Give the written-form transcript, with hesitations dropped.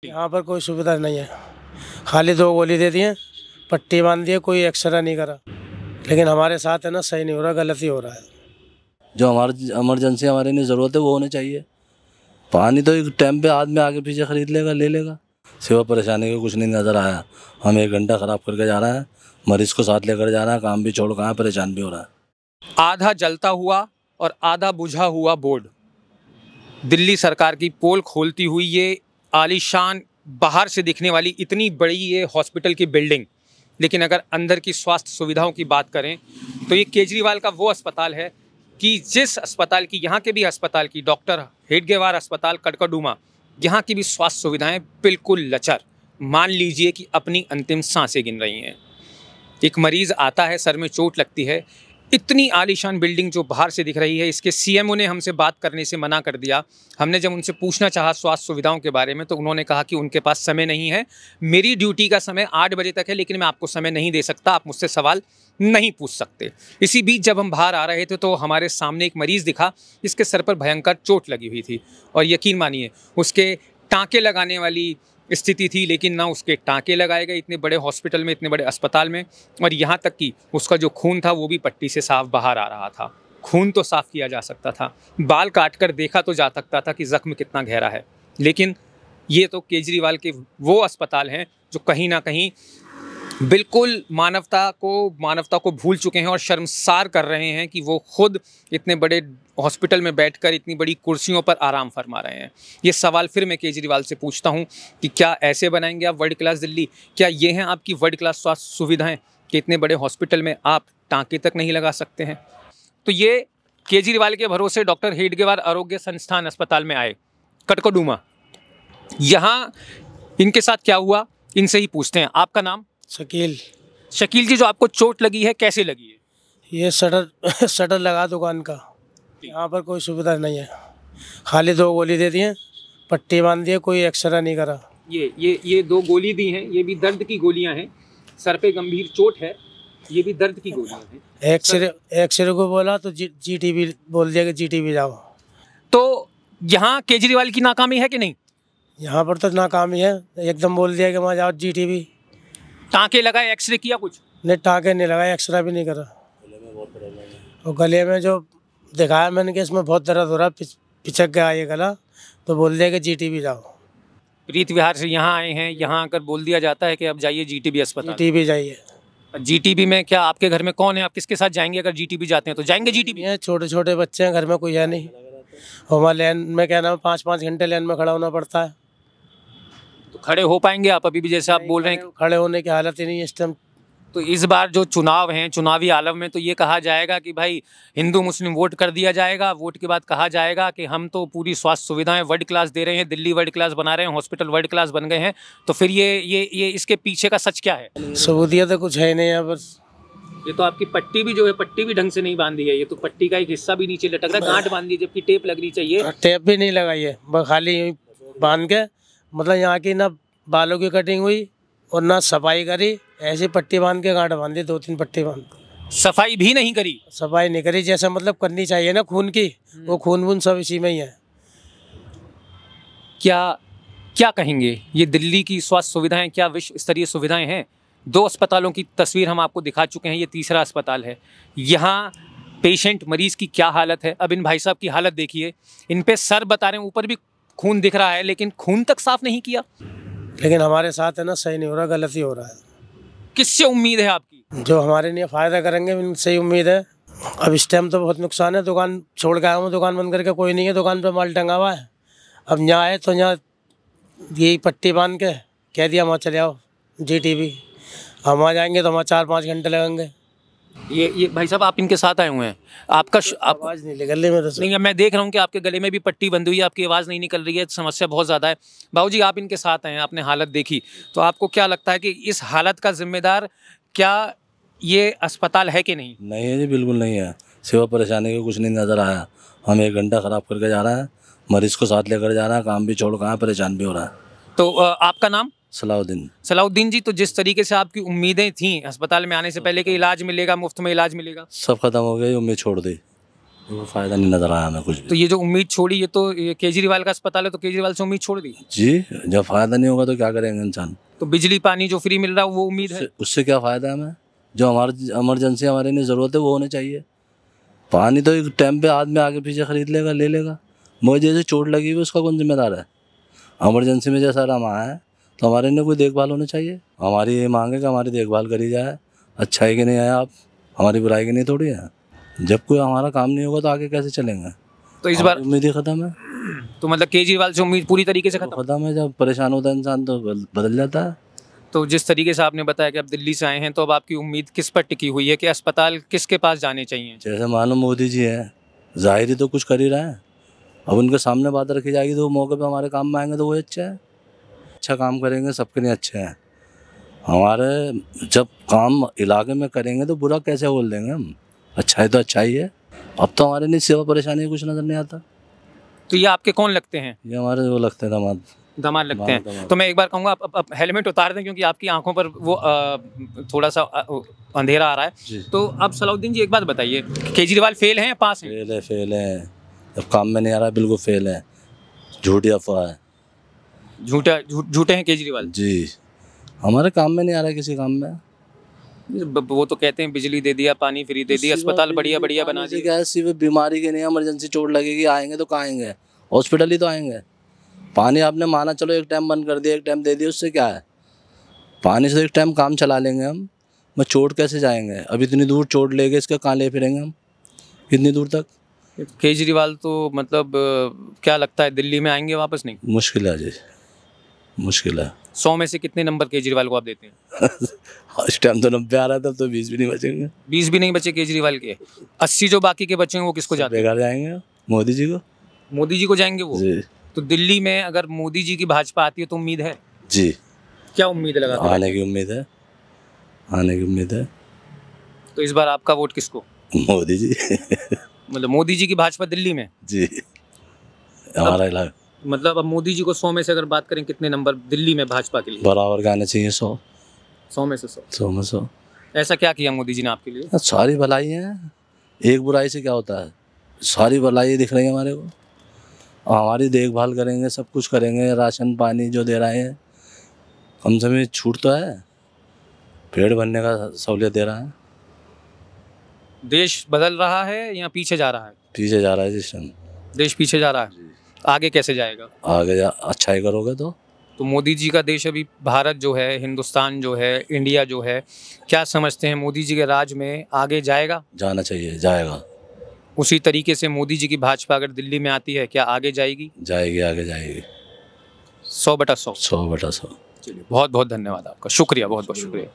यहाँ पर कोई सुविधा नहीं है, खाली 2 गोली दे दी हैं, पट्टी बांध दी है, कोई एक्सरे नहीं करा। लेकिन हमारे साथ है ना, सही नहीं हो रहा, गलत ही हो रहा है। जो हमारी इमरजेंसी हमारे लिए ज़रूरत है वो होनी चाहिए। पानी तो एक टाइम पे आदमी आगे पीछे खरीद लेगा, ले लेगा। सिवा परेशानी का कुछ नहीं नज़र आया। हम 1 घंटा ख़राब करके जा रहे हैं, मरीज़ को साथ लेकर जा रहे हैं, काम भी छोड़ कहाँ परेशान भी हो रहा है। आधा जलता हुआ और आधा बुझा हुआ बोर्ड, दिल्ली सरकार की पोल खोलती हुई ये आलीशान बाहर से दिखने वाली इतनी बड़ी ये हॉस्पिटल की बिल्डिंग, लेकिन अगर अंदर की स्वास्थ्य सुविधाओं की बात करें तो ये केजरीवाल का वो अस्पताल है कि जिस अस्पताल की, यहाँ के भी अस्पताल की, डॉक्टर हेडगेवार अस्पताल कड़कड़डूमा, यहाँ की भी स्वास्थ्य सुविधाएं बिल्कुल लचर, मान लीजिए कि अपनी अंतिम सांसें गिन रही हैं। एक मरीज़ आता है, सर में चोट लगती है, इतनी आलीशान बिल्डिंग जो बाहर से दिख रही है, इसके सीएमओ ने हमसे बात करने से मना कर दिया। हमने जब उनसे पूछना चाहा स्वास्थ्य सुविधाओं के बारे में तो उन्होंने कहा कि उनके पास समय नहीं है, मेरी ड्यूटी का समय 8 बजे तक है, लेकिन मैं आपको समय नहीं दे सकता, आप मुझसे सवाल नहीं पूछ सकते। इसी बीच जब हम बाहर आ रहे थे तो हमारे सामने एक मरीज़ दिखा जिसके सर पर भयंकर चोट लगी हुई थी, और यकीन मानिए उसके टाँके लगाने वाली स्थिति थी, लेकिन ना उसके टाँके लगाए गए इतने बड़े हॉस्पिटल में, इतने बड़े अस्पताल में, और यहाँ तक कि उसका जो खून था वो भी पट्टी से साफ बाहर आ रहा था। खून तो साफ किया जा सकता था, बाल काटकर देखा तो जा सकता था कि जख्म कितना गहरा है, लेकिन ये तो केजरीवाल के वो अस्पताल हैं जो कहीं ना कहीं बिल्कुल मानवता को भूल चुके हैं और शर्मसार कर रहे हैं कि वो खुद इतने बड़े हॉस्पिटल में बैठकर इतनी बड़ी कुर्सियों पर आराम फरमा रहे हैं। ये सवाल फिर मैं केजरीवाल से पूछता हूं कि क्या ऐसे बनाएंगे आप वर्ल्ड क्लास दिल्ली? क्या ये हैं आपकी वर्ल्ड क्लास स्वास्थ्य सुविधाएं कि इतने बड़े हॉस्पिटल में आप टाँके तक नहीं लगा सकते हैं? तो ये केजरीवाल के भरोसे डॉक्टर हेडगेवार आरोग्य संस्थान अस्पताल में आए कड़कड़डूमा। यहाँ इनके साथ क्या हुआ, इनसे ही पूछते हैं। आपका नाम? शकील जी, जो आपको चोट लगी है कैसे लगी है? ये शटर लगा दुकान का। यहाँ पर कोई सुविधा नहीं है, खाली 2 गोली दे दी हैं, पट्टी बांध दी है, कोई एक्सरे नहीं करा। ये 2 गोली दी हैं, ये भी दर्द की गोलियां हैं। सर पे गंभीर चोट है, ये भी दर्द की गोलियां हैं। एक्सरे को बोला तो जीटीबी बोल दिया कि जीटीबी जाओ। तो यहाँ केजरीवाल की नाकामी है कि नहीं? यहाँ पर तो नाकामी है, एकदम बोल दिया कि वहाँ जाओ जीटीबी। टाँके लगाए, एक्सरे किया कुछ? नहीं, टाँके नहीं लगाए, एक्सरे भी नहीं करा। और गले में जो दिखाया मैंने कि इसमें बहुत दर्द हो रहा है, पिचक गया ये गला, तो बोल दिया कि जीटीबी जाओ। प्रीत विहार से यहाँ आए हैं, यहाँ आकर बोल दिया जाता है कि अब जाइए जीटीबी अस्पताल। जीटीबी जाइए। जीटीबी में क्या आपके घर में कौन है? आप किसके साथ जाएंगे? अगर जीटीबी जाते हैं तो जाएंगे जीटीबी? छोटे छोटे बच्चे हैं, घर में कोई है नहीं, हमारे लाइन में क्या नाम 5-5 घंटे लाइन में खड़ा होना पड़ता है। तो खड़े हो पाएंगे आप अभी भी, जैसे आप बोल रहे हैं? खड़े होने की हालत ही नहीं है इस टाइम। तो इस बार जो चुनाव हैं, चुनावी आलम में तो ये कहा जाएगा कि भाई हिंदू मुस्लिम वोट कर दिया जाएगा, वोट के बाद कहा जाएगा कि हम तो पूरी स्वास्थ्य सुविधाएं वर्ल्ड क्लास दे रहे हैं, दिल्ली वर्ल्ड क्लास बना रहे हैं, हॉस्पिटल वर्ल्ड क्लास बन गए हैं। तो फिर ये इसके पीछे का सच क्या है? सबूतिया तो कुछ है नहीं है बस। ये तो आपकी पट्टी भी जो है, पट्टी भी ढंग से नहीं बांधी है, ये तो पट्टी का एक हिस्सा भी नीचे लटक रहा है, गांठ बांधी है, जबकि टेप लगनी चाहिए। टेप भी नहीं लगाई है, बस खाली बांध के, मतलब यहाँ की ना बालों की कटिंग हुई और ना सफाई करी, ऐसी पट्टी बांध के गांठ बांधी, 2-3 पट्टी बांध। सफाई भी नहीं करी? सफाई नहीं करी, जैसा मतलब करनी चाहिए ना खून की, वो खून वून सब इसी में ही है। क्या कहेंगे, ये दिल्ली की स्वास्थ्य सुविधाएं क्या विश्व स्तरीय सुविधाएं हैं? 2 अस्पतालों की तस्वीर हम आपको दिखा चुके हैं, ये तीसरा अस्पताल है। यहाँ पेशेंट मरीज की क्या हालत है, अब इन भाई साहब की हालत देखिए। इन पे सर बता रहे हैं, ऊपर भी खून दिख रहा है, लेकिन खून तक साफ नहीं किया। लेकिन हमारे साथ है ना, सही नहीं हो रहा, गलत ही हो रहा है। किससे उम्मीद है आपकी? जो हमारे लिए फ़ायदा करेंगे उनसे ही उम्मीद है। अब इस टाइम तो बहुत नुकसान है, दुकान छोड़ के आया हूँ, दुकान बंद करके, कोई नहीं है दुकान पे, माल टंगा हुआ है। अब यहाँ आए तो यहाँ यही पट्टी बांध के कह दिया वहाँ चले आओ जीटीबी। हम वहाँ जाएंगे तो वहाँ 4-5 घंटे लगेंगे। ये भाई साहब आप इनके साथ आए हुए हैं, आपका आवाज़ नहीं निकल रही मेरे से। नहीं, मैं देख रहा हूँ कि आपके गले में भी पट्टी बंधी हुई है, आपकी आवाज़ नहीं निकल रही है, समस्या बहुत ज़्यादा है। बाबूजी आप इनके साथ आए हैं, आपने हालत देखी, तो आपको क्या लगता है कि इस हालत का जिम्मेदार क्या ये अस्पताल है कि नहीं? नहीं है जी, बिल्कुल नहीं है। सिवा परेशानी का कुछ नहीं नज़र आया। हम 1 घंटा ख़राब करके जा रहे हैं, मरीज़ को साथ लेकर जा रहे हैं, काम भी छोड़ कहाँ परेशान भी हो रहा है। तो आपका नाम? सलाउद्दीन जी, तो जिस तरीके से आपकी उम्मीदें थी अस्पताल में आने से पहले कि इलाज मिलेगा, मुफ्त में इलाज मिलेगा, सब खत्म हो गया, उम्मीद छोड़ दी। वो फ़ायदा नहीं नज़र आया हमें कुछ तो भी। ये जो उम्मीद छोड़ी, ये तो ये केजरीवाल का अस्पताल है, तो केजरीवाल से उम्मीद छोड़ दी। जी, जब फ़ायदा नहीं होगा तो क्या करेंगे इंसान? तो बिजली पानी जो फ्री मिल रहा है वो उम्मीद है। उससे क्या फ़ायदा है हमें? जो हमारी इमरजेंसी हमारे लिए ज़रूरत है वो होनी चाहिए। पानी तो एक टाइम पे आदमी आगे पीछे खरीद लेगा, ले लेगा। मुझे जैसे चोट लगी हुई उसका कौन जिम्मेदार है? इमरजेंसी में जैसा हम आए हैं तो हमारे लिए कोई देखभाल होनी चाहिए। हमारी ये मांग है कि हमारी देखभाल करी जाए। अच्छा है कि नहीं आया आप, हमारी बुराई की नहीं थोड़ी है। जब कोई हमारा काम नहीं होगा तो आगे कैसे चलेंगे? तो इस बार उम्मीद ही ख़त्म है। तो मतलब केजरीवाल से उम्मीद पूरी तरीके से खत्म। ख़त्म है। जब परेशान होता है इंसान तो बदल जाता है। तो जिस तरीके से आपने बताया कि आप दिल्ली से आए हैं, तो अब आपकी उम्मीद किस पर टिकी हुई है कि अस्पताल किसके पास जाने चाहिए? जैसे मानो मोदी जी हैं, ज़ाहिर ही तो कुछ कर ही रहे हैं। अब उनके सामने बात रखी जाएगी तो वो मौके पे हमारे काम में आएंगे तो वो अच्छा है। अच्छा काम करेंगे सबके लिए अच्छे हैं। हमारे जब काम इलाके में करेंगे तो बुरा कैसे बोल देंगे हम? अच्छा है तो अच्छा ही है। अब तो हमारे लिए सेवा परेशानी कुछ नज़र नहीं आता। तो ये आपके कौन लगते हैं? ये हमारे वो लगते हैं दामाद। दामाद लगते हैं। दामाद। तो मैं एक बार कहूँगा आप हेलमेट उतार दें, क्योंकि आपकी आंखों पर वो थोड़ा सा अंधेरा आ रहा है। जी। तो अब सलाउद्दीन जी एक बात बताइए, केजरीवाल फेल हैं या पास हैं? फेल है। जब काम में नहीं आ रहा है बिल्कुल फेल है। झूठी अफवाह है। झूठे हैं केजरीवाल। जी, हमारे काम में नहीं आ रहा है किसी काम में। वो तो कहते हैं बिजली दे दिया, पानी फ्री दे दिया, अस्पताल बढ़िया बढ़िया बना दिए। क्या है, सिर्फ बीमारी के नहीं, इमरजेंसी चोट लगेगी आएंगे तो कहाँ आएंगे? हॉस्पिटल ही तो आएंगे। पानी आपने माना चलो एक टाइम बंद कर दिया, एक टाइम दे दिया, उससे क्या है? पानी से एक टाइम काम चला लेंगे हम। मैं चोट कैसे जाएंगे? अब इतनी दूर चोट ले गए, इसका कहाँ ले फिरेंगे हम इतनी दूर तक? केजरीवाल तो मतलब क्या लगता है दिल्ली में आएंगे वापस? नहीं, मुश्किल है जी, मुश्किल है। 100 में से कितने नंबर केजरीवाल को आप देते हैं? इस टाइम तो 90 आ रहा था, तो 20 भी नहीं बचेंगे। 20 भी नहीं बचे केजरीवाल के। 80 जो बाकी के बचे हैं वो किसको जाते हैं? बेकार जाएंगे मोदी जी को। मोदी जी को जाएंगे वो। जी तो दिल्ली में अगर मोदी जी की भाजपा आती है तो उम्मीद है? जी, क्या उम्मीद लगा? आने की उम्मीद है, आने की उम्मीद है। तो इस बार आपका वोट किसको? मोदी जी। मतलब मोदी जी की भाजपा दिल्ली में? जी, हमारा इलाका मतलब अब मोदी जी को 100 में से अगर बात करें, कितने नंबर दिल्ली में भाजपा के लिए? बराबर का आना चाहिए। 100 में से 100। 100 में 100। ऐसा क्या किया मोदी जी ने आपके लिए? सारी भलाई है, एक बुराई से क्या होता है? सारी भलाई दिख रही है हमारे को। हमारी देखभाल करेंगे, सब कुछ करेंगे, राशन पानी जो दे रहे हैं, कम से कम छूट तो है। पेड़ भरने का सहूलियत दे रहा है। देश बदल रहा है या पीछे जा रहा है? पीछे जा रहा है जिस टाइम। देश पीछे जा रहा है। आगे कैसे जाएगा? आगे अच्छा ही करोगे तो मोदी जी का देश अभी, भारत जो है, हिंदुस्तान जो है, इंडिया जो है, क्या समझते हैं मोदी जी के राज में आगे जाएगा? जाना चाहिए, जाएगा। उसी तरीके से मोदी जी की भाजपा अगर दिल्ली में आती है, क्या आगे जाएगी? जाएगी, आगे जाएगी। 100/100। 100/100। चलिए, बहुत बहुत धन्यवाद आपका, शुक्रिया, बहुत बहुत शुक्रिया।